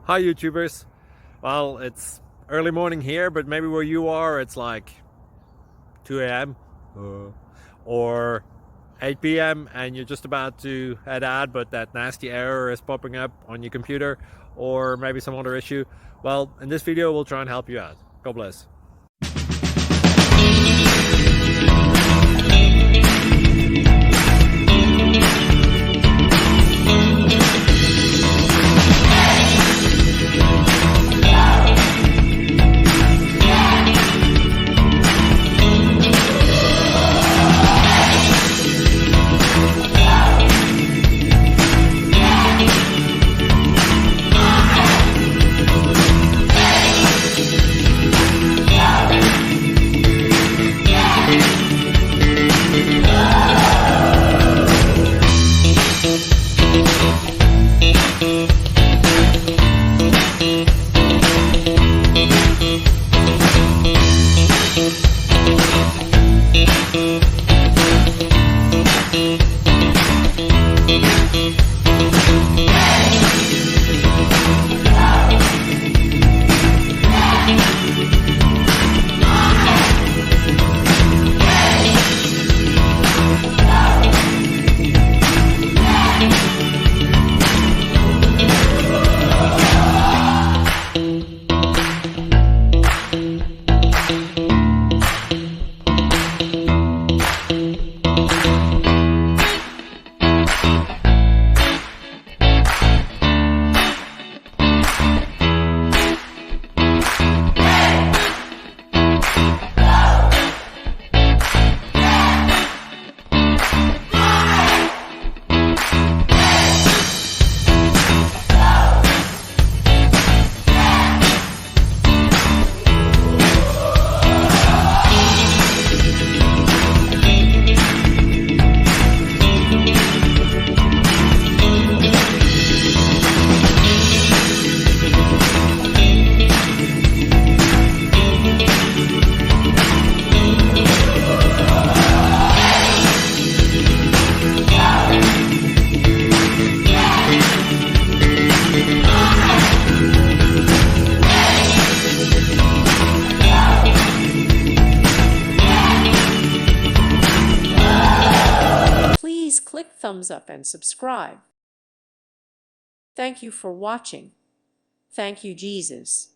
Hi YouTubers. Well, it's early morning here, but maybe where you are it's like 2 a.m. Or 8 p.m. and you're just about to head out, but that nasty error is popping up on your computer, or maybe some other issue. Well, in this video we'll try and help you out. God bless. Please click thumbs up and subscribe. Thank you for watching. Thank you, Jesus.